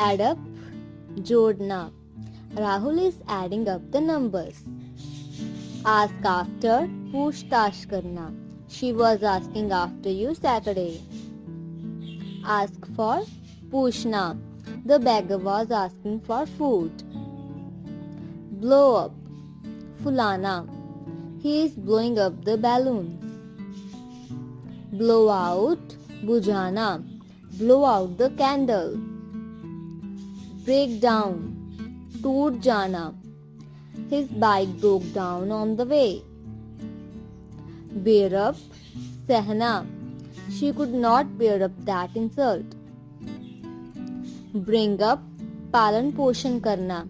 Add up, जोड़ना. Rahul is adding up the numbers. Ask after, पूछताछ करना. She was asking after you Saturday. Ask for, पूछना. The beggar was asking for food. Blow up, फुलाना. He is blowing up the balloons. Blow out, बुझाना. Blow out the candle. Break down, टूट जाना. His bike broke down on the way. Bear up, सहना. She could not bear up that insult. Bring up, पालन पोषण करना.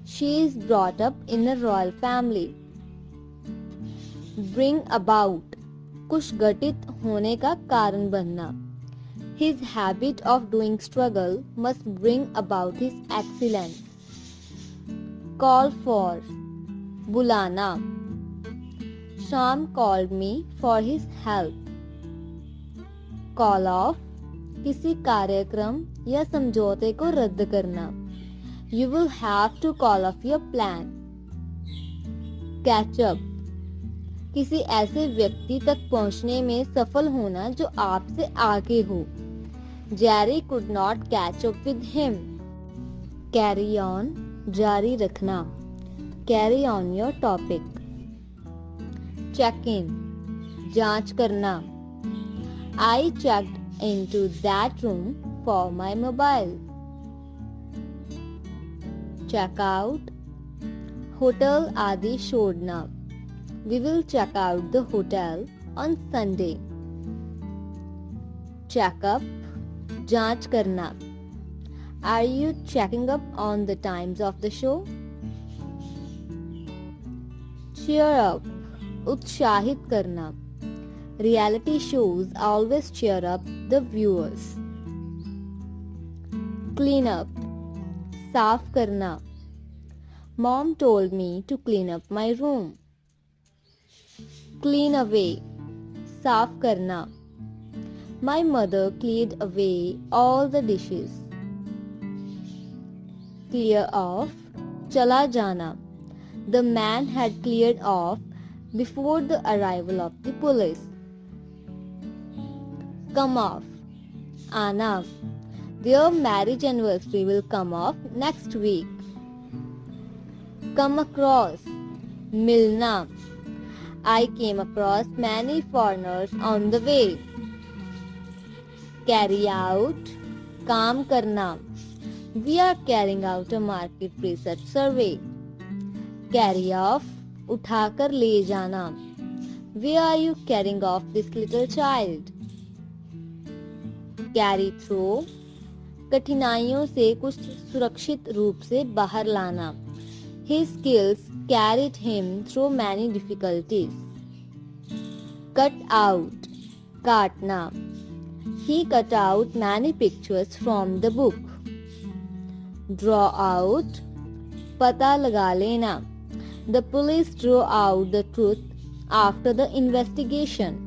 She is brought up in a royal family. Bring about, कुछ घटित होने का कारण बनना. His habit of doing struggle must bring about his excellence. Call for, बुलाना. Sham called me for his help. Call off, किसी कार्यक्रम या समझौते को रद्द करना. You will have to call off your plan. Catch up, किसी ऐसे व्यक्ति तक पहुंचने में सफल होना जो आपसे आगे हो. Jerry could not catch up with him. Carry on, जारी रखना. Carry on your topic. Check in, जांच करना. I checked into that room for my mobile. Check out, hotel आदि छोड़ना. We will check out the hotel on Sunday. Check up, जांच करना. Are you checking up on the times of the show? Cheer up, उत्साहित करना. Reality shows always cheer up the viewers. Clean up, साफ करना. Mom told me to clean up my room. Clean away, साफ करना. My mother cleared away all the dishes. Clear off, चला जाना. The man had cleared off before the arrival of the police. Come off, आना. Their marriage anniversary will come off next week. Come across, मिलना. I came across many foreigners on the way. Carry out, काम करना. We are carrying out a market research survey. Carry off, उठाकर ले जाना. Where are you carrying off this little child? Carry through, कठिनाइयों से कुछ सुरक्षित रूप से बाहर लाना. His skills carried him through many difficulties. Cut out, काटना. He cut out many pictures from the book. Draw out, पता लगा लेना. The police drew out the truth after the investigation.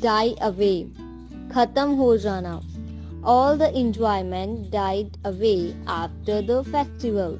Die away, खत्म हो जाना. All the enjoyment died away after the festival.